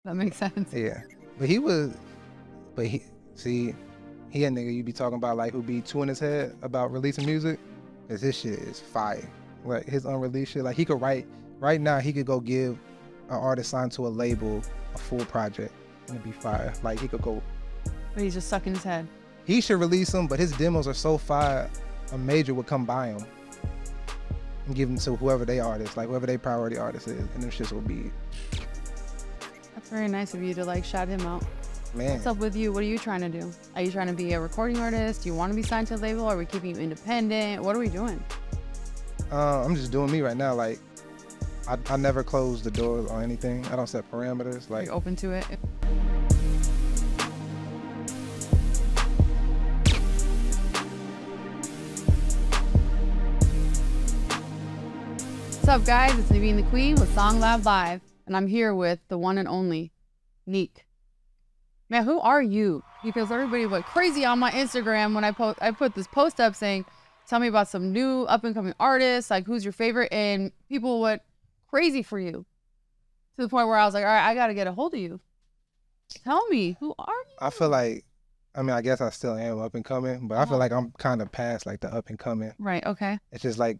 That makes sense. Yeah, but he was, but he see, he a nigga you be talking about like who be two in his head about releasing music, cause his shit is fire. Like his unreleased shit, like he could write right now. He could go give an artist signed to a label a full project and it'd be fire. Like he could go. But he's just sucking his head. He should release them, but his demos are so fire. A major would come buy them and give them to whoever they artist, like whoever their priority artist is, and them shits will be. That's very nice of you to like shout him out. Man. What's up with you? What are you trying to do? Are you trying to be a recording artist? Do you want to be signed to a label? Are we keeping you independent? What are we doing? I'm just doing me right now. Like, I never close the doors on anything. I don't set parameters. Like, You're open to it. What's up, guys? It's Neveen The Queen with SongLab Live, and I'm here with the one and only Nique. Man, who are you? Because everybody went crazy on my Instagram when I put this post up saying, tell me about some new up-and-coming artists, like who's your favorite, and people went crazy for you to the point where I was like, all right, I got to get a hold of you. Tell me, who are you? I feel like, I mean, I guess I still am up and coming, but I feel like I'm kind of past like the up and coming. Right, okay. It's just like,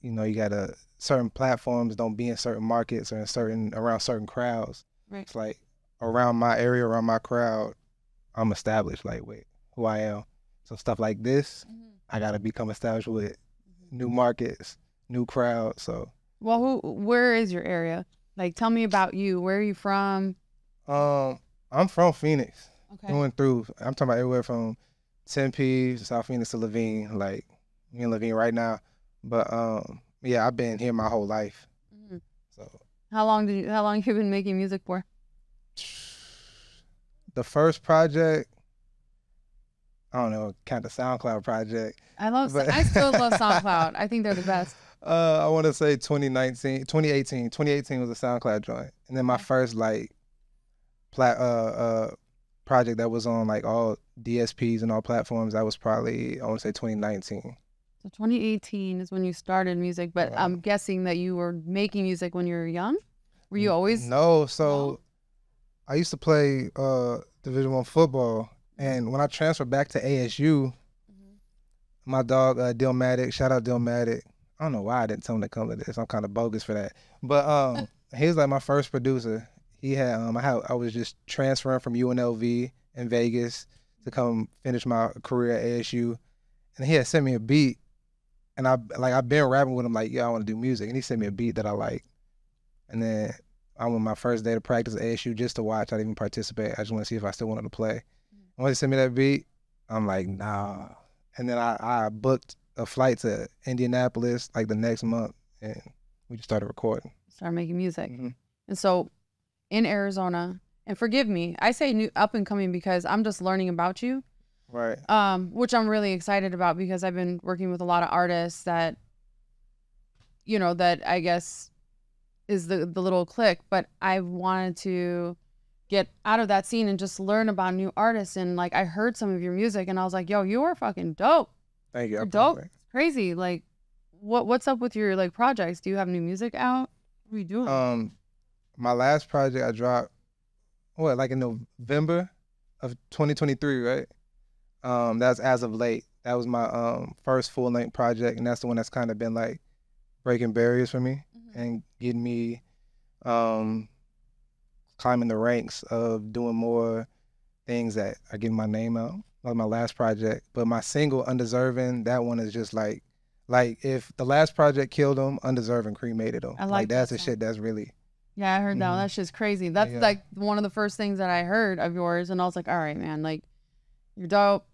you know, you gotta, certain platforms don't be in certain markets or in around certain crowds. Right. It's like around my area, around my crowd, I'm established, like, wait, who I am. So stuff like this, I gotta become established with new markets, new crowds. So. Well, where is your area? Like, tell me about you. Where are you from? I'm from Phoenix. Okay. Going through, I'm talking about everywhere from Tempe, South Phoenix to Levine. Like, me in Levine right now. But yeah, I've been here my whole life. So. How long have you been making music for? The first project, I don't know, kind of SoundCloud project. I still love SoundCloud. I think they're the best. I want to say 2018 was a SoundCloud joint. And then my first like project that was on like all DSPs and all platforms, that was probably, I want to say 2019. So 2018 is when you started music, but I'm guessing that you were making music when you were young? Were you always? No, so I used to play Division I football, and when I transferred back to ASU, my dog Dillmatic, shout out Dillmatic. I don't know why I didn't tell him to come to this. I'm kind of bogus for that. But he was like my first producer. He had I was just transferring from UNLV in Vegas to come finish my career at ASU, and he had sent me a beat, and I've been rapping with him like, yeah, I want to do music, and he sent me a beat that I like, and then I went my first day to practice at ASU just to watch. I didn't even participate. I just want to see if I still wanted to play. And when he sent me that beat, I'm like, nah. And then I booked a flight to Indianapolis like the next month, and we just started recording. Started making music. And so in Arizona, and forgive me, I say new up and coming because I'm just learning about you. Right. Which I'm really excited about because I've been working with a lot of artists that, you know, that I guess is the little clique, but I wanted to get out of that scene and just learn about new artists. And like, I heard some of your music and I was like, yo, you are fucking dope. Thank you. You're dope. It's crazy. Like, what's up with your like projects? Do you have new music out? What are you doing? My last project I dropped, like in November of 2023, right? That's as of late. That was my first full-length project, and that's the one that's kind of been like breaking barriers for me and getting me climbing the ranks of doing more things that are getting my name out. Like my last project. But my single, Undeserving, that one is just like if the last project killed him, Undeserving cremated him. I like that's that the shit that's really. Yeah, I heard that one. That's just crazy. That's like one of the first things that I heard of yours, and I was like, all right, man, like, you're dope.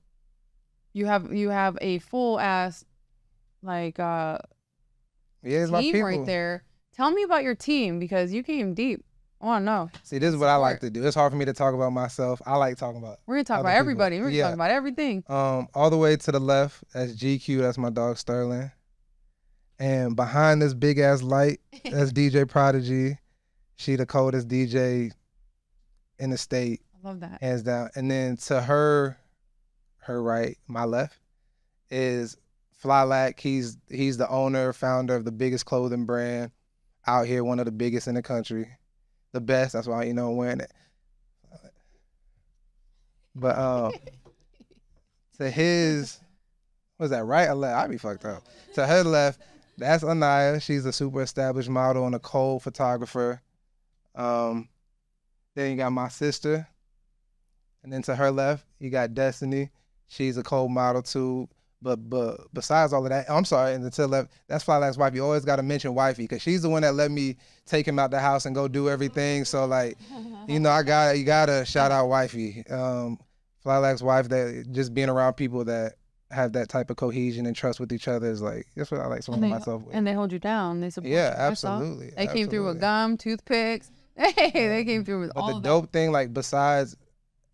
You have a full ass like it's my team people right there. Tell me about your team because you came deep. I want to know. See, this is what I like to do. It's hard for me to talk about myself. I like talking about. We're gonna talk about everybody. We're gonna talk about everything. All the way to the left, that's GQ. That's my dog Sterling. And behind this big ass light, that's DJ Prodigy. She the coldest DJ in the state. I love that. Hands down. And then to her right, my left, is Flylac. He's the owner, founder of the biggest clothing brand out here, one of the biggest in the country. the best. That's why, I'm wearing it. But to his, was that right or left? I be fucked up. To her left, that's Anaya. She's a super established model and a cold photographer. Then you got my sister. And then to her left, you got Destiny. She's a cold model too. But besides all of that, I'm sorry, and to the left, that's Flylax wife. You always got to mention wifey because she's the one that let me take him out the house and go do everything. So like, you gotta shout out wifey. Flylax wife, that just being around people that have that type of cohesion and trust with each other is like, that's what I like surrounding myself with. And they hold you down. They support you. Yeah, absolutely. They came through with gum, toothpicks. Hey, they came through with all of that. But the dope thing, like besides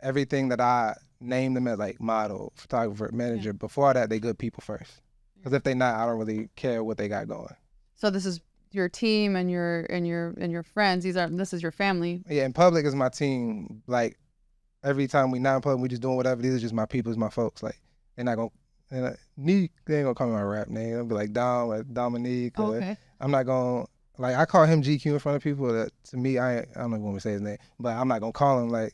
everything that I named them as, like model, photographer, manager, before that, they good people first. Because if they not, I don't really care what they got going. So this is your team and your friends. This is your family. Yeah, in public is my team. Like every time we not in public, we just doing whatever. These are just my people, it's my folks. Like they're not gonna Nique, they ain't gonna call me my rap name. They'll be like Dom or Dominique. Or, okay. I'm not gonna I call him GQ in front of people. That to me, I don't know want to say his name, but I'm not gonna call him like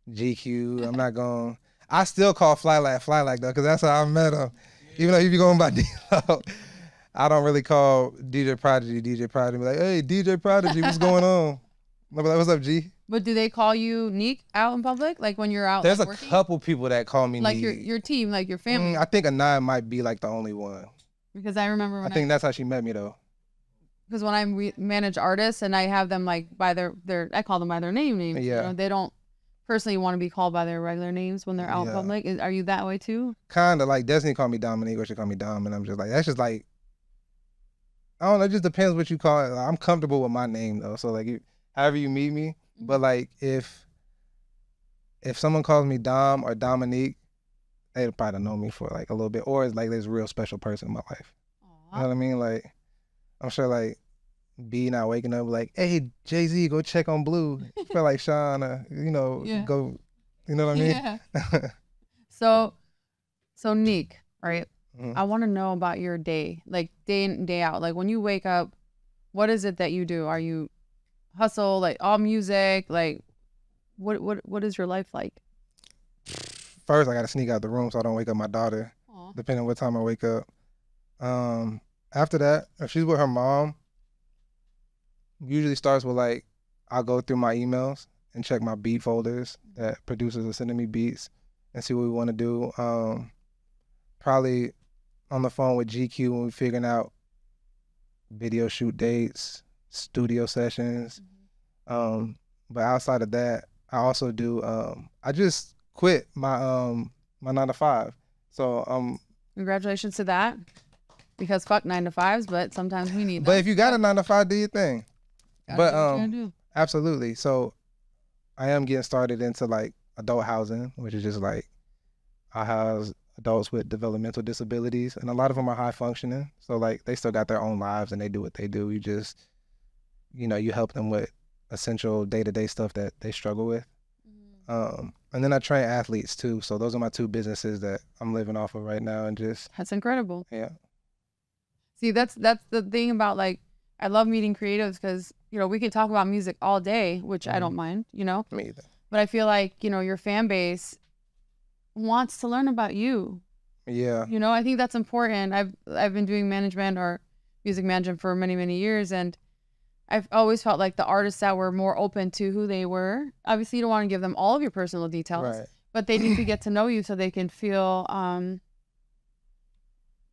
GQ. I'm not gonna. I still call Flylax though, because that's how I met him. Even though if you're going by D-Lo, I don't really call DJ Prodigy. Be like, hey, DJ Prodigy, what's going on? I'll be like, what's up, G? But do they call you Nique out in public? Like when you're out? There's like, a working? couple people that call me like Nique. your team, like your family. I think Anaya might be like the only one. Because I remember when I think that's how she met me though. Because when I manage artists and I have them like by their I call them by their names. Yeah. They don't personally want to be called by their regular names when they're out in public. Are you that way too? Kind of like Destiny call me Dominique or she call me Dom, and I'm just like, that's just like, I don't know, it just depends what you call it. Like, I'm comfortable with my name though, so like however you meet me. But like if someone calls me Dom or Dominique, they'll probably know me for like a little bit, or it's like there's a real special person in my life. Aww. You know what I mean? Like I'm sure like B not waking up like, hey, Jay-Z, go check on Blue. Feel like Sean, go, you know what I mean? Yeah. So Nique, right? Mm-hmm. I want to know about your day, like day in, day out. Like when you wake up, what is it that you do? Are you hustle, like all music? Like what is your life like? First, I got to sneak out the room so I don't wake up my daughter, depending on what time I wake up. After that, if she's with her mom, usually starts with like, I'll go through my emails and check my beat folders that producers are sending me beats and see what we want to do. Probably on the phone with GQ when we're figuring out video shoot dates, studio sessions. But outside of that, I also do, I just quit my 9 to 5. So congratulations to that. Because fuck 9 to 5s, but sometimes we need that. But if you got a 9 to 5, do your thing. But absolutely. So I am getting started into like adult housing, which is just like I house adults with developmental disabilities, and a lot of them are high functioning. So like they still got their own lives and they do what they do. You just, you help them with essential day-to-day stuff that they struggle with. And then I train athletes too. So those are my 2 businesses that I'm living off of right now, and just that's incredible. Yeah. See, that's the thing about like, I love meeting creatives because, we can talk about music all day, which I don't mind, Me either. But I feel like, your fan base wants to learn about you. Yeah. I think that's important. I've been doing management or music management for many, many years, and I've always felt like the artists that were more open to who they were, obviously you don't want to give them all of your personal details, right, but they need to get to know you so they can feel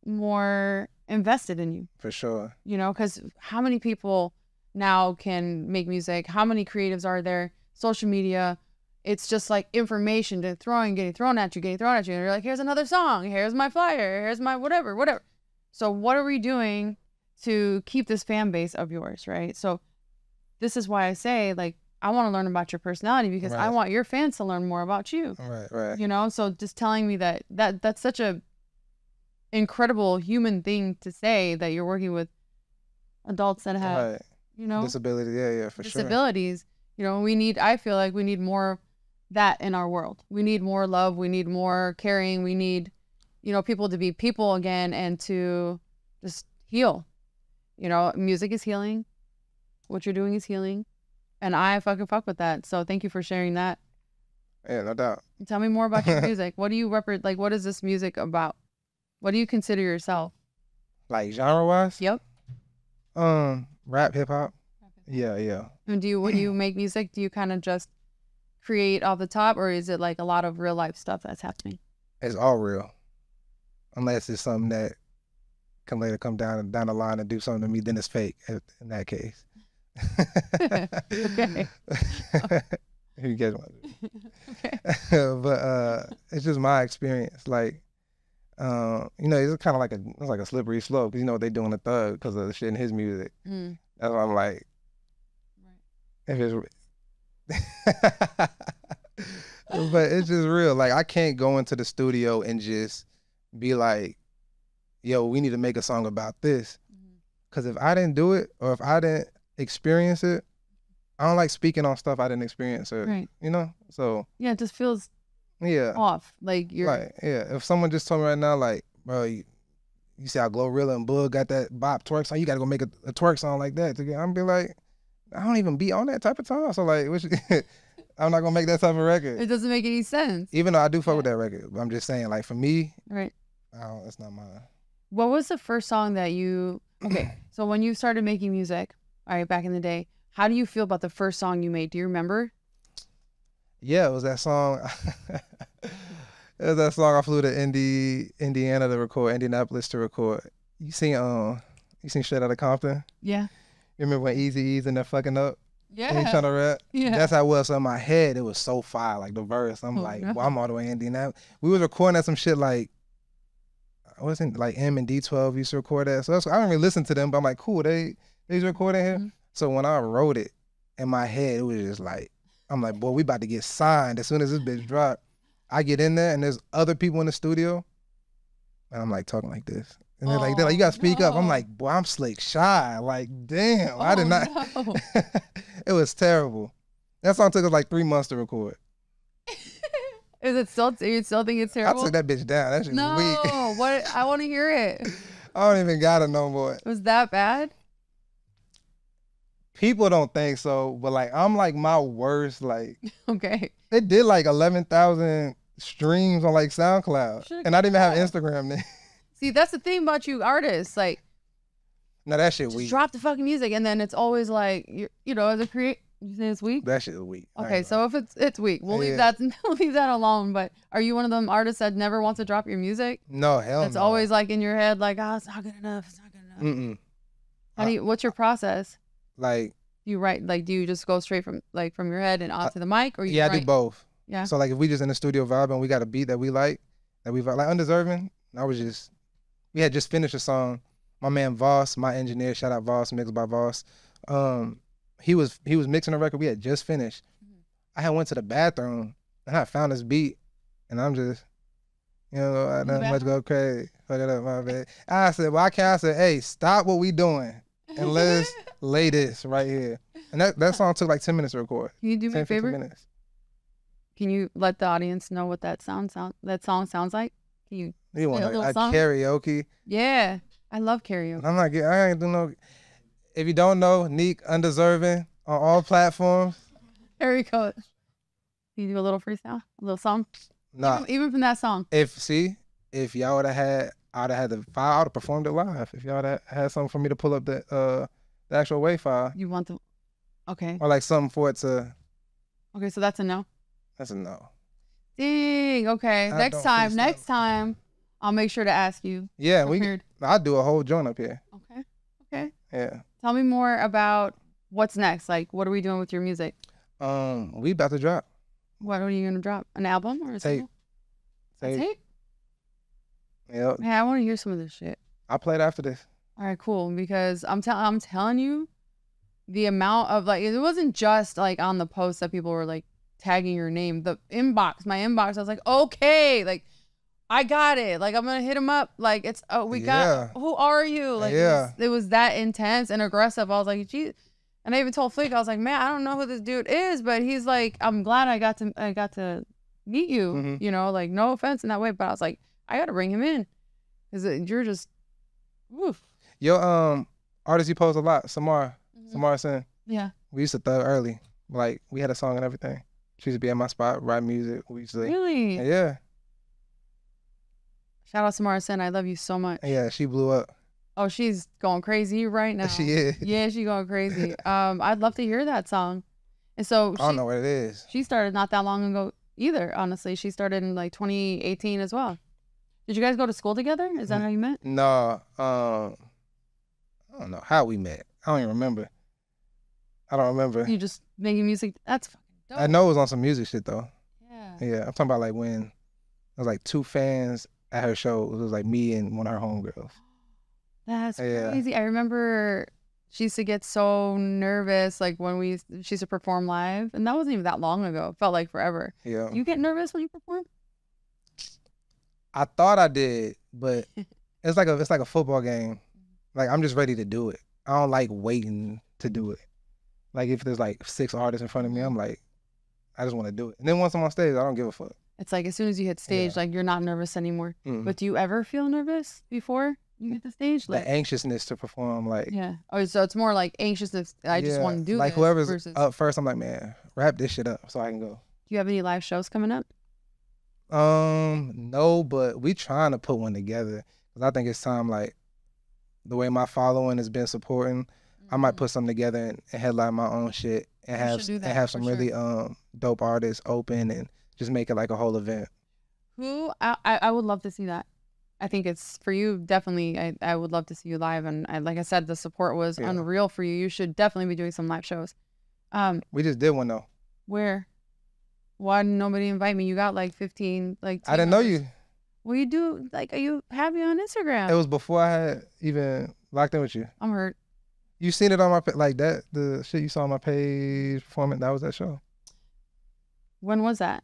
more invested in you. For sure. Because how many people now can make music? How many creatives are there? Social media, it's just like information getting thrown at you. And you're like, here's another song. Here's my flyer. Here's my whatever. So what are we doing to keep this fan base of yours, right? So this is why I say, like, I want to learn about your personality because I want your fans to learn more about you. Right. So just telling me that's such a incredible human thing to say, that you're working with adults that have disability, for sure, disabilities. I feel like we need more of that in our world. We need more love, we need more caring, we need people to be people again and to just heal. Music is healing, what you're doing is healing, And I fucking fuck with that. So thank you for sharing that. Yeah, no doubt. Tell me more about your music. What do you represent? Like, what is this music about? What do you consider yourself? Like genre wise? Yep. Rap, hip hop. Yeah, yeah. And when you make music, do you kind of just create off the top, or is it like a lot of real life stuff that's happening? It's all real. Unless it's something that can later come down the line and do something to me, then it's fake in that case. Okay. You get one. Okay. But it's just my experience. Like, you know, it's kind of like a slippery slope because you know what they do in the thug because of the shit in his music. Mm. That's why I'm like, if it's, but it's just real. Like, I can't go into the studio and just be like, yo, we need to make a song about this. Because if I didn't do it or if I didn't experience it, I don't like speaking on stuff I didn't experience or, Right. you know? So, Yeah, it just feels yeah. off. Like you're Like, yeah. If someone just told me right now, like, bro, you see how Glorilla and Bug got that bop twerk song, you got to go make a twerk song like that. I'm be like, I don't even be on that type of time. So, like, I'm not going to make that type of record. It doesn't make any sense. Even though I do fuck with that record. But I'm just saying, like, for me, Right. that's not mine. What was the first song that you, okay, so when you started making music, all right, back in the day, how do you feel about the first song you made? Do you remember? Yeah, it was that song. It was that song I flew to Indiana to record, Indianapolis to record. You seen Straight Outta Compton? Yeah. You remember when Eazy-E's in there fucking up? Yeah. And he trying to rap? Yeah. That's how it was. So in my head, it was so fire, like the verse. I'm like, well, I'm all the way in Indianapolis. We was recording at some shit like, I wasn't like M and D12 used to record that. So I didn't really listen to them, but I'm like, cool, they recording here. Mm-hmm. So when I wrote it, in my head, it was just like, I'm like, boy, we about to get signed as soon as this bitch drop. I get in there and there's other people in the studio, and I'm like talking like this. And they're like, you gotta speak up. I'm like, boy, I'm slick shy. Like, damn, I did not. No. It was terrible. That song took us like 3 months to record. Is it still, you still think it's terrible? I took that bitch down. That shit was weak. No, what? I want to hear it. I don't even got it no more. It was that bad? People don't think so, but like, I'm like my worst, like. Okay. It did like 11,000 streams on like SoundCloud. And I didn't even have Instagram then. See, that's the thing about you artists. Like, no, that shit just weak. Drop the fucking music, and then it's always like, you know, as a creator, you say it's weak? That shit is weak. Okay, so if it's weak, we'll leave that alone. But are you one of them artists that never wants to drop your music? No, hell no. It's always like in your head, like, oh, it's not good enough. It's not good enough. What's your process? Like, you write, like, do you just go straight from your head and onto the mic, or you I do both. Yeah. So like, if we just in the studio vibing, we got a beat that we like Undeserving. We had just finished a song. My man Voss, my engineer, shout out Voss, mixed by Voss. He was mixing the record. We had just finished. I had went to the bathroom and I found this beat, and I'm just, you know, I don't much go crazy. Fuck it up, my bad. I said, well, I can't. I said, hey, stop what we doing and let's lay this right here. And that song took like 10 minutes to record. Can you do me a favor? 15 minutes. Can you let the audience know what that song sounds like? Can you? You want like karaoke? Yeah, I love karaoke. I ain't do no. If you don't know, Nique, Undeserving on all platforms. There we go. Can you do a little freestyle, a little song? Nah. Even from that song. If y'all would have had, I would have performed it live. If y'all would have had something for me to pull up the actual WAV file. You want the, okay. Or like something for it to. Okay, so that's a no. That's a no. Dang. Okay. Next time, I'll make sure to ask you. Yeah, I'll do a whole joint up here. Okay. Yeah. Tell me more about what's next. Like, what are we doing with your music? We about to drop. What are you gonna drop? An album or a tape? Tape? Yep. Man, I want to hear some of this shit. I'll play it after this. All right, cool. Because I'm telling you, the amount of like, it wasn't just like on the post that people were like tagging your name. The inbox, my inbox, I was like, okay, like I got it. Like I'm gonna hit him up. Like it's got. Who are you? Like it was that intense and aggressive. I was like, geez. And I even told Fleek, I was like, man, I don't know who this dude is, but he's like, I'm glad I got to meet you. Mm-hmm. You know, like no offense in that way, but I was like, I got to bring him in because you're just, woof. Yo, artist you post a lot, Samara Sin. Yeah. We used to thug early. Like we had a song and everything. She used to be at my spot, write music. We used to, Really? yeah. Shout out to Marcin. I love you so much. Yeah, she blew up. Oh, she's going crazy right now. She is. Yeah, she's going crazy. I'd love to hear that song. And so I don't know what it is. She started not that long ago either, honestly. She started in like 2018 as well. Did you guys go to school together? Is that how you met? No, I don't know how we met. I don't even remember. I don't remember. You just making music? That's fucking dope. I know it was on some music shit though. Yeah. Yeah, I'm talking about like when there was like 2 fans at her show. It was like me and one of her homegirls. That's crazy. I remember she used to get so nervous like when she used to perform live, and that wasn't even that long ago. It felt like forever. Yeah. You get nervous when you perform? I thought I did, but it's like a football game. Like I'm just ready to do it. I don't like waiting to do it. Like if there's like 6 artists in front of me, I'm like, I just want to do it. And then once I'm on stage, I don't give a fuck. It's like as soon as you hit stage, like you're not nervous anymore. Mm-hmm. But do you ever feel nervous before you hit the stage? Like the anxiousness to perform, like yeah. Oh, so it's more like anxiousness. I just want to do like this whoever's versus... up first. I'm like, man, wrap this shit up so I can go. Do you have any live shows coming up? No, but we trying to put one together because I think it's time. Like the way my following has been supporting, I might put something together and headline my own shit and have some really dope artists open and just make it like a whole event. I would love to see that. I think it's for you, definitely. I would love to see you live, and like I said, the support was unreal for you. You should definitely be doing some live shows. We just did one though. Where? Why didn't nobody invite me? You got like 15 like. I didn't know you. Well, you do. Like, you have me on Instagram. It was before I had even locked in with you. I'm hurt. You seen it on my like that the shit you saw on my page performing. That was that show. When was that?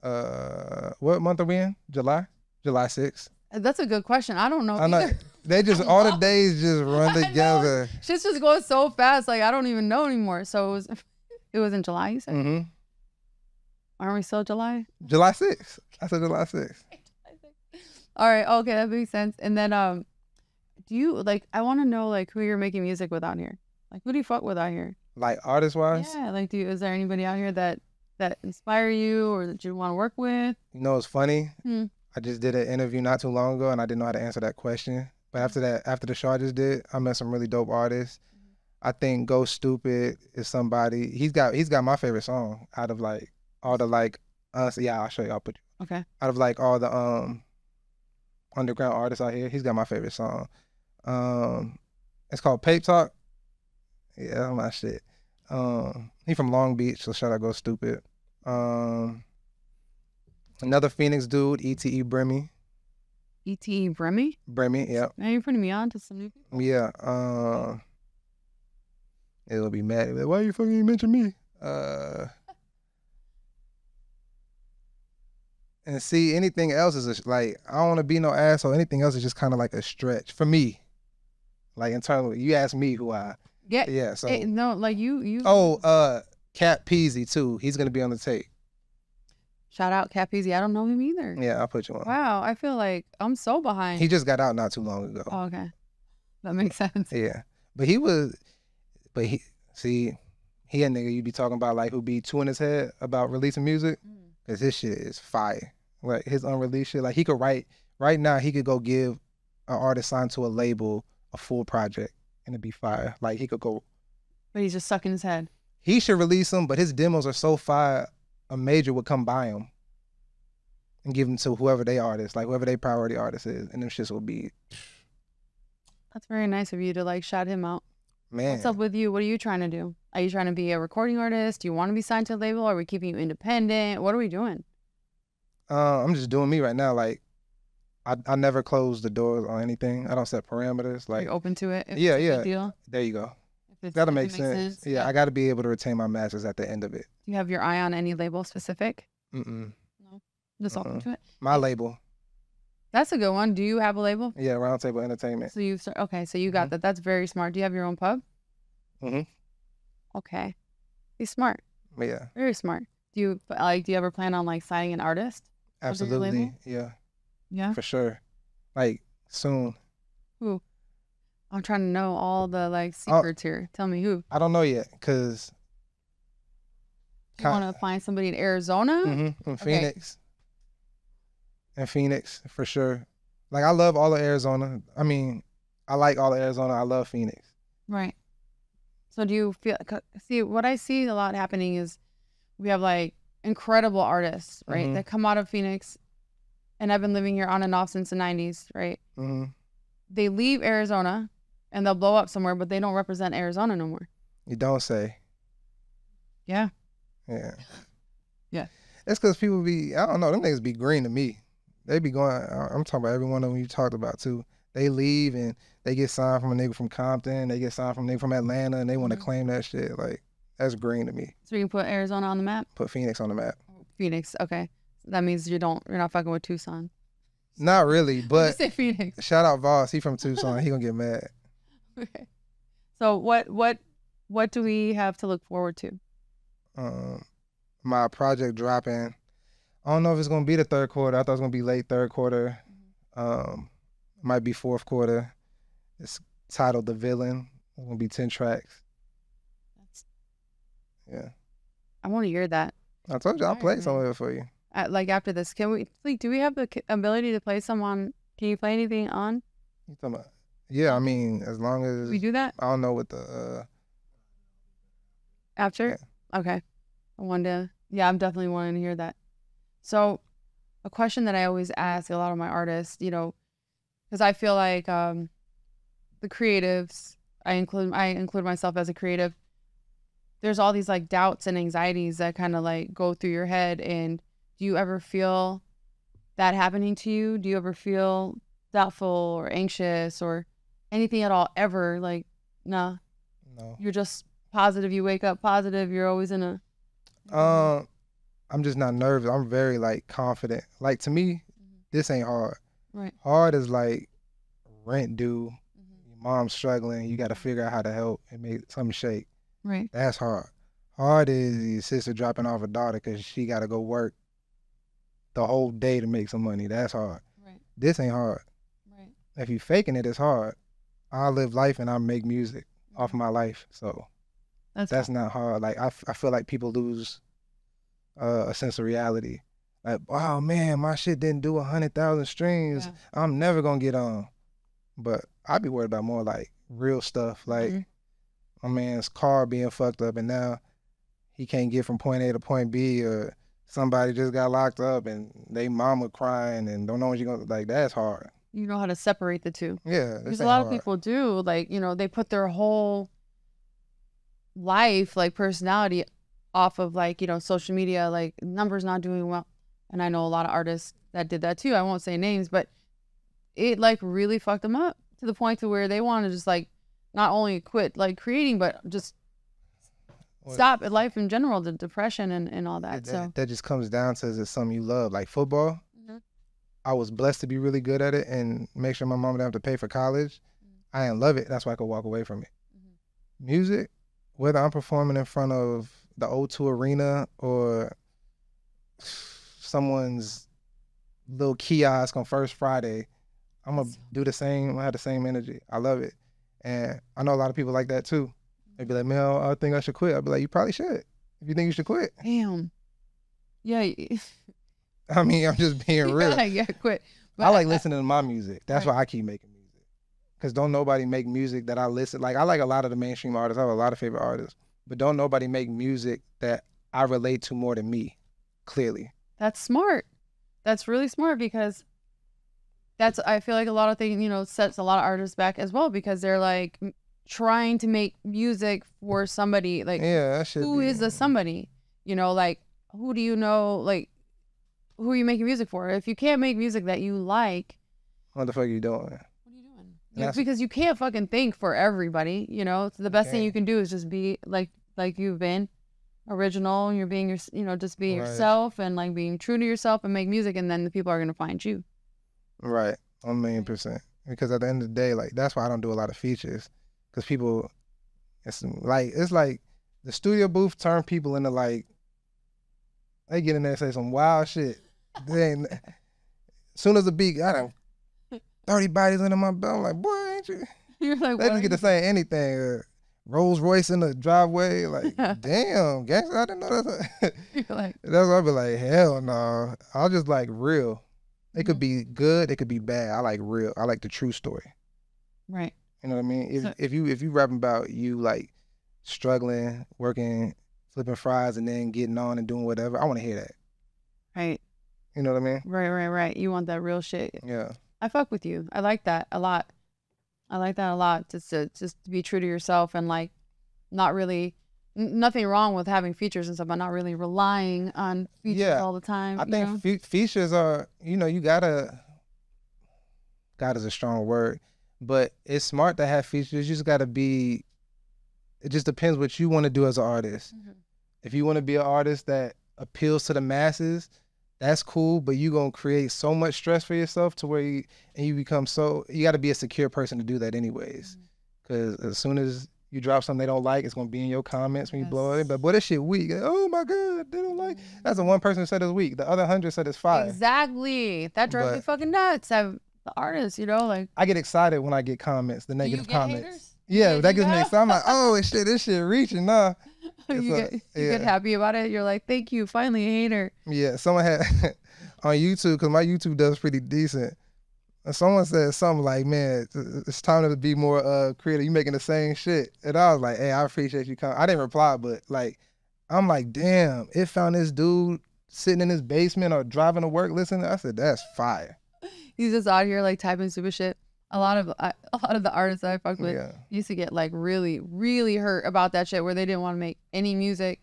What month are we in? July 6th. That's a good question. I don't know. I know. They just all the days just run together. Shit's just going so fast. Like I don't even know anymore. So it was in July. You said. Mm-hmm. Aren't we still July? July 6th. I said July 6th. All right. Okay, that makes sense. And then do you like? I want to know like who you're making music with out here. Like who do you fuck with out here? Like artist wise? Yeah. Like is there anybody out here that inspire you or that you want to work with? You know, it's funny. I just did an interview not too long ago and I didn't know how to answer that question. But after the show I just did, I met some really dope artists. I think Go Stupid is somebody. He's got my favorite song out of like all the like yeah, I'll show you. I'll put you. Okay. Out of like all the underground artists out here, he's got my favorite song. It's called Pape Talk. Yeah, that's my shit. He from Long Beach, so shout out Go Stupid. Another Phoenix dude, E.T.E. Bremy. E.T.E. Bremy? Bremy, yep. Are you putting me on to some new people? Yeah. It'll be mad. Like, why you fucking mention me? And see, anything else is like, I don't want to be no asshole. Anything else is just kind of like a stretch for me. Like internally, you ask me who I. Yeah. So no, like you. Oh, Cat Peasy too. He's gonna be on the tape. Shout out Cat Peasy. I don't know him either. Yeah, I'll put you on. Wow, I feel like I'm so behind. He just got out not too long ago. Oh, okay, that makes sense. Yeah, but he a nigga you be talking about like who be in his head about releasing music, cause his shit is fire. Like his unreleased shit, like he could write right now. He could go give an artist signed to a label a full project and it'd be fire. Like he could go. But he's just sucking his head. He should release them, but his demos are so fire. A major would come buy them and give them to whoever they artist, like whoever their priority artist is, and them shits will be. That's very nice of you to like shout him out. Man, what's up with you? What are you trying to do? Are you trying to be a recording artist? Do you want to be signed to a label? Are we keeping you independent? What are we doing? I'm just doing me right now. Like, I never close the doors on anything. I don't set parameters. Like, you're open to it. Yeah. Deal? There you go. That'll make sense. Yeah, I got to be able to retain my masters at the end of it. Do you have your eye on any label specific? No. Just open to it. My label. That's a good one. Do you have a label? Yeah, Roundtable Entertainment. So you okay? So you got that. That's very smart. Do you have your own pub? Okay. He's smart. Yeah. Very smart. Do you ever plan on like signing an artist? Absolutely. Yeah. Yeah. For sure. Like soon. Who? I'm trying to know all the like secrets here. Tell me who. I don't know yet, cause You want to find somebody in Arizona? Mm-hmm. In Phoenix. In Phoenix, for sure. Like, I love all of Arizona. I mean, I like all of Arizona. I love Phoenix. Right. So do you feel, see, what I see a lot happening is we have like incredible artists, right? That come out of Phoenix, and I've been living here on and off since the 90s, right? They leave Arizona and they'll blow up somewhere, but they don't represent Arizona no more. You don't say. Yeah. Yeah. Yeah. It's because people be, I don't know, them niggas be green to me. They be going, I'm talking about every one of them you talked about too. They leave and they get signed from a nigga from Compton. They get signed from a nigga from Atlanta, and they want to claim that shit. Like, that's green to me. So you can put Arizona on the map? Put Phoenix on the map. Phoenix, okay. That means you're not fucking with Tucson. Not really, but just say Phoenix. Shout out Voss. He from Tucson. He gonna get mad. Okay. So what do we have to look forward to? My project dropping. I don't know if it's gonna be the third quarter. I thought it was gonna be late third quarter. Might be fourth quarter. It's titled The Villain. It's gonna be 10 tracks. Yeah. I want to hear that. I told you I'll play some of it for you. Like after this, do we have the ability to play some on? Can you play anything on? You talking about? Yeah, I mean, as long as we do that. I don't know what the after. Yeah. Okay. I wanted to. Yeah, I'm definitely wanting to hear that. So, a question that I always ask a lot of my artists, you know, because I feel like the creatives, I include myself as a creative. There's all these like doubts and anxieties that kind of like go through your head. And do you ever feel that happening to you? Do you ever feel doubtful or anxious or anything at all ever? Like, nah. No. You're just positive. You wake up positive. You're always in a. I'm just not nervous. I'm very like confident. Like to me, this ain't hard. Right. Hard is like rent due. Your mom's struggling. You got to figure out how to help and make something shake. Right. That's hard. Hard is your sister dropping off her daughter because she got to go work the whole day to make some money. That's hard. Right. This ain't hard. Right. If you faking it, it's hard. I live life and I make music off my life. So that's not hard. Like I feel like people lose a sense of reality. Like, wow, man, my shit didn't do 100,000 streams. Yeah. I'm never gonna get on. But I be worried about more like real stuff. Like my man's car being fucked up and now he can't get from point A to point B, or somebody just got locked up and they mama crying and don't know what you're gonna, like, that's hard. You know how to separate the two. Yeah. Because a lot of people do, like, you know, they put their whole life, like personality off of like, you know, social media, like numbers not doing well. And I know a lot of artists that did that too. I won't say names, but it like really fucked them up to the point to where they want to just like not only quit like creating, but just stop at life in general, the depression and all that. That just comes down to, is it something you love? Like football, I was blessed to be really good at it and make sure my mom didn't have to pay for college. I didn't love it. That's why I could walk away from it. Music, whether I'm performing in front of the O2 Arena or someone's little kiosk on First Friday, I'm going to do the same. I'm going to have the same energy. I love it. And I know a lot of people like that too. They'd be like, man, I think I should quit. I'd be like, you probably should. If you think you should quit. Damn. Yeah. I mean, I'm just being real. Yeah, quit. But I like listening to my music. That's why I keep making music. Because don't nobody make music that I listen. Like, I like a lot of the mainstream artists. I have a lot of favorite artists. But don't nobody make music that I relate to more than me, clearly. That's smart. That's really smart, because that's, I feel like a lot of things, you know, sets a lot of artists back as well, because they're like trying to make music for somebody. Like, yeah, that should who is the somebody? You know, like, who do you know? Like, who are you making music for? If you can't make music that you like, what the fuck are you doing? What are you doing? Because you can't fucking think for everybody, you know? So the best thing you can do is just be like you've been original. You're being your, you know, just being yourself and like being true to yourself and make music, and then the people are going to find you. Right. 1,000,000%. Because at the end of the day, like, that's why I don't do a lot of features. Because people, it's like the studio booth turn people into like, they get in there and say some wild shit. Then, as soon as the beat, I done 30 bodies under my belt. I'm like, boy, ain't you? You're like, they just get to say anything. Rolls Royce in the driveway. Like, damn, gangster, I didn't know that. Like, That's why I be like, hell no. I'll just like real. It could be good, it could be bad. I like real. I like the true story. right. You know what I mean? So- If you rapping about you like struggling, working, flipping fries, and then getting on and doing whatever, I want to hear that. Right. You know what I mean? Right. You want that real shit. Yeah. I fuck with you. I like that a lot. I like that a lot. Just to be true to yourself and like not really nothing wrong with having features and stuff, but not really relying on features all the time. I think features are, you gotta, God is a strong word, but it's smart to have features. You just gotta be, it just depends what you want to do as an artist. If you want to be an artist that appeals to the masses, that's cool, but you're going to create so much stress for yourself to where you become you got to be a secure person to do that anyways. Because as soon as you drop something they don't like, it's going to be in your comments when you blow it. But boy, this shit weak. Oh my God, they don't like. That's the one person who said it's weak. The other 100 said it's fire. Exactly. That drives me fucking nuts. The artist, like. I get excited when I get comments, the negative comments. Haters? Yeah, that gets me excited. I'm like, oh shit, this shit reaching now. You get happy about it. You're like, thank you, finally a hater. Yeah, someone had on YouTube, because my YouTube does pretty decent. And someone said something like, man, it's time to be more creative. You making the same shit. And I was like, hey, I appreciate you coming. I didn't reply, but like, I'm like, damn, it found this dude sitting in his basement or driving to work listening. I said, that's fire. He's just out here like typing stupid shit. A lot of the artists that I fuck with used to get like really, really hurt about that shit where they didn't want to make any music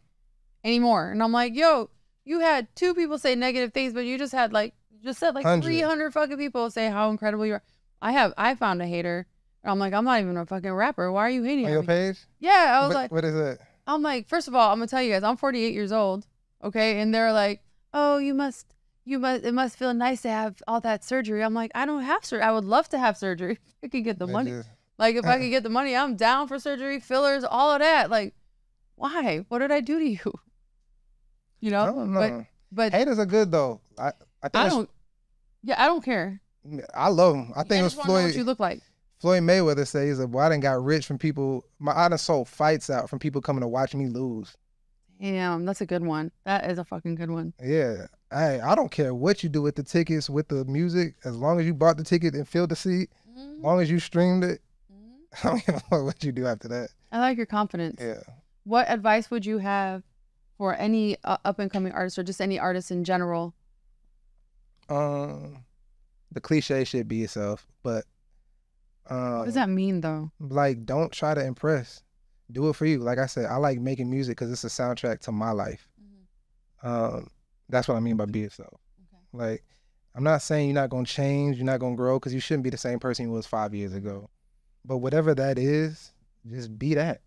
anymore. And I'm like, yo, you had 2 people say negative things, but you just said like 300 fucking people say how incredible you are. I found a hater. And I'm like, I'm not even a fucking rapper. Why are you hating on me? your page? Yeah, I was like, what is it? I'm like, first of all, I'm gonna tell you guys, I'm 48 years old, okay, and they're like, oh, it must feel nice to have all that surgery. I'm like, I don't have surgery. I would love to have surgery. I could get the money. Like, if I could get the money, I'm down for surgery, fillers, all of that. Like, why? What did I do to you? You know? I don't know. But haters are good though. I don't care. I love them. I think it was Floyd. Know what you look like. Floyd Mayweather says, "Well, I done got rich from people. I done sold fights out from people coming to watch me lose." Damn, that's a good one. That is a fucking good one. Yeah. I don't care what you do with the tickets, with the music, as long as you bought the ticket and filled the seat, as long as you streamed it. I don't give a fuck what you do after that. I like your confidence. Yeah. What advice would you have for any up and coming artist or just any artist in general? The cliche shit, be yourself, but what does that mean though? Like, don't try to impress. Do it for you. Like I said, I like making music because it's a soundtrack to my life. That's what I mean by be yourself. Okay. Like, I'm not saying you're not gonna change, you're not gonna grow, because you shouldn't be the same person you was 5 years ago. But whatever that is, just be that.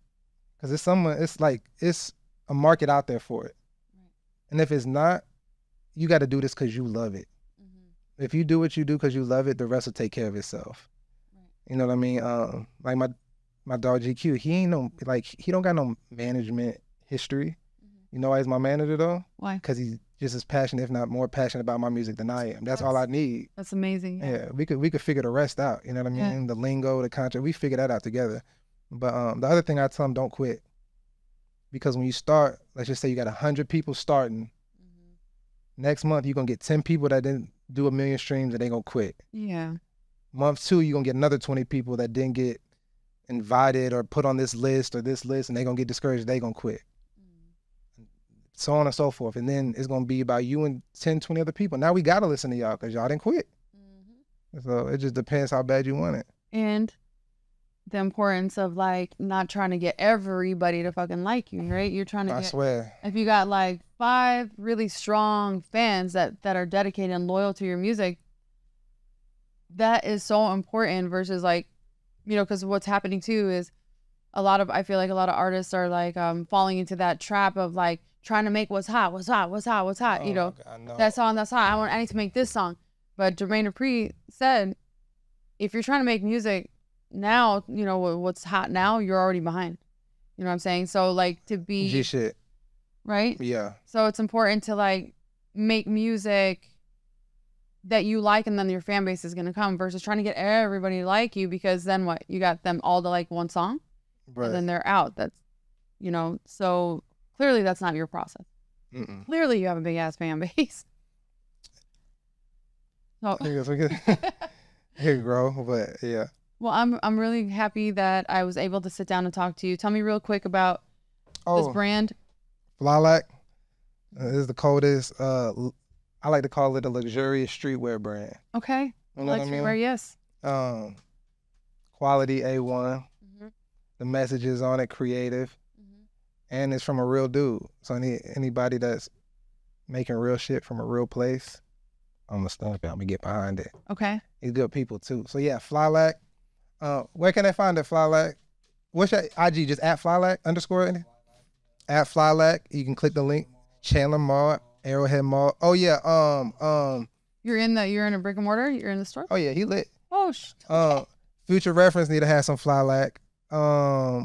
Because it's a market out there for it. Right. And if it's not, you got to do this because you love it. If you do what you do because you love it, the rest will take care of itself. Right. You know what I mean? Like my dog GQ, he don't got no management history. You know why he's my manager though? Why? Because he's just as passionate, if not more passionate about my music than I am. That's all I need. That's amazing. Yeah, we could figure the rest out. You know what I mean? Yeah. The lingo, the contract, we figure that out together. But the other thing I tell him, don't quit. Because when you start, let's just say you got 100 people starting. Next month, you're going to get 10 people that didn't do 1 million streams and they going to quit. Yeah. Month 2, you're going to get another 20 people that didn't get invited or put on this list and they going to get discouraged, they going to quit. So on and so forth. And then it's going to be about you and 10, 20 other people. Now we got to listen to y'all because y'all didn't quit. So it just depends how bad you want it. And the importance of like not trying to get everybody to fucking like you, right? You're trying to I swear. If you got like 5 really strong fans that are dedicated and loyal to your music, that is so important versus like, because what's happening too is I feel like a lot of artists are like falling into that trap of like trying to make what's hot. God, that song that's hot. I need to make this song. But Jermaine Dupri said, if you're trying to make music now, what's hot now, you're already behind. You know what I'm saying? So like to be G shit. Right? Yeah. So it's important to like make music that you like and then your fan base is gonna come versus trying to get everybody to like you, because then what? You got them all to like one song? Right. and then they're out. That's, so clearly that's not your process. Clearly you have a big ass fan base. So here grow, but yeah. Well, I'm really happy that I was able to sit down and talk to you. Tell me real quick about this brand. Lilac. This is the coldest. I like to call it a luxurious streetwear brand. Okay. You know what I mean? Streetwear, yes. Quality A1. The messages on it creative, and it's from a real dude. So anybody that's making real shit from a real place, I'm gonna stomp it. I'm gonna get behind it. Okay. He's good people too. So yeah, Flylac. Where can I find it, Flylac? What's your IG? Just at Flylac _? At Flylac. You can click the link. Chandler Mall, Arrowhead Mall. Oh yeah. You're in a brick and mortar. You're in the store. Oh yeah, he lit. Oh. Future reference need to have some Flylac.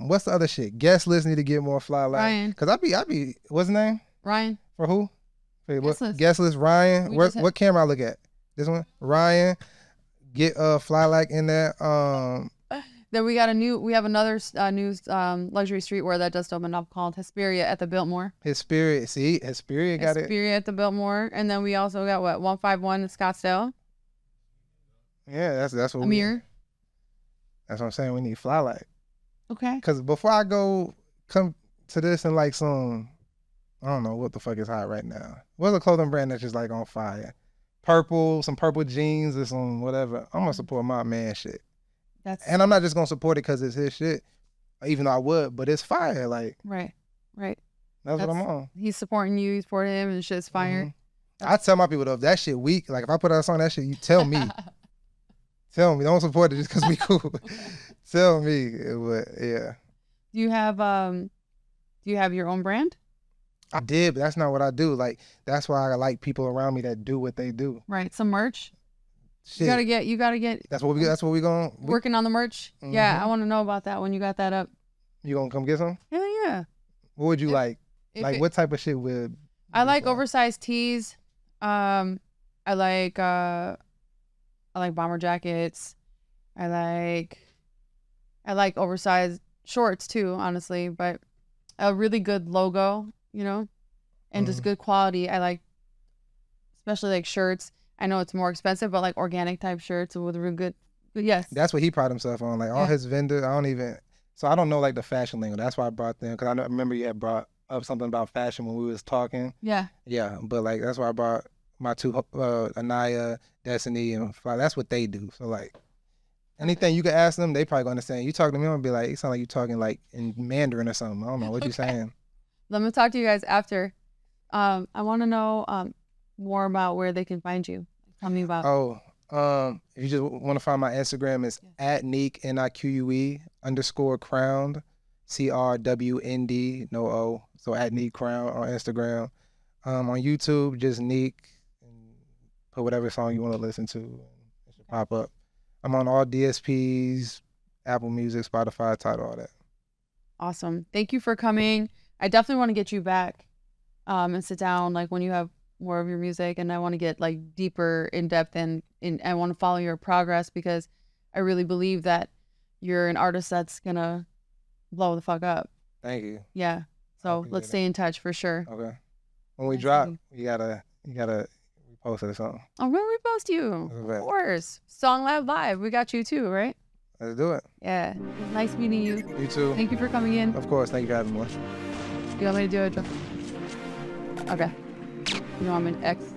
What's the other shit? Guest list need to get more Flylac. Ryan. Cause I be what's his name? Ryan. For who? Guest list. Ryan. What camera I look at? This one? Ryan. Get Flylac in there. Then we have another new luxury streetwear that just opened up called Hesperia at the Biltmore. Hesperia got it. Hesperia at the Biltmore, and then we also got 151 in Scottsdale. Yeah, that's what Amir. That's what I'm saying. We need Flylac. Okay. Because before I come to this and like some, I don't know what the fuck is hot right now. What's a clothing brand that's just like on fire? Some purple jeans or some whatever. I'm gonna support my man shit. And I'm not just gonna support it because it's his shit, even though I would, but it's fire. Like right. That's what I'm on. He's supporting you. You support him, and shit's fire. I tell my people though, if that shit weak, like if I put out a song that shit, you tell me. Tell me, don't support it just because we cool. Tell me, but yeah. Do you have your own brand? I did, but that's not what I do. Like that's why I like people around me that do what they do. Right, some merch. Shit. You gotta get. That's what we going. Working on the merch. Yeah, I want to know about that when you got that up. You gonna come get some? Hell yeah. What would you like? Like what type of shit would? I like oversized tees. I like bomber jackets. I like oversized shorts too, honestly, but a really good logo, and just good quality. I like, especially like shirts. I know it's more expensive, but like organic type shirts with real good. Yes. That's what he pride himself on. Like all his vendors, I don't know like the fashion lingo. That's why I brought them, because I remember you had brought up something about fashion when we was talking. Yeah. Yeah, but like that's why I brought my two, Anaya, Destiny, and Fly. That's what they do. So like anything you can ask them, they probably gonna understand. You talk to me, I'm gonna be like, it sound like you talking like in Mandarin or something. I don't know what you saying. Let me talk to you guys after. I want to know more about where they can find you. Tell me about. If you just want to find my Instagram, it's at Nique, NIQUE _crowned, CRWND, no O. So at Nique Crown on Instagram. On YouTube, just Nique. Put whatever song you want to listen to. It should pop up. I'm on all DSPs, Apple Music, Spotify, Tidal, all that. Awesome. Thank you for coming. I definitely want to get you back and sit down like when you have more of your music, and I want to get like deeper in depth and I want to follow your progress, because I really believe that you're an artist that's gonna blow the fuck up. Thank you. Yeah. So let's stay in touch for sure. Okay. When we drop, you gotta repost it or something. I'm gonna repost you. Of course. SongLab Live. We got you too, right? Let's do it. Yeah. Nice meeting you. You too. Thank you for coming in. Of course. Thank you for having me. Do you want me to do it? Okay. I'm an extra.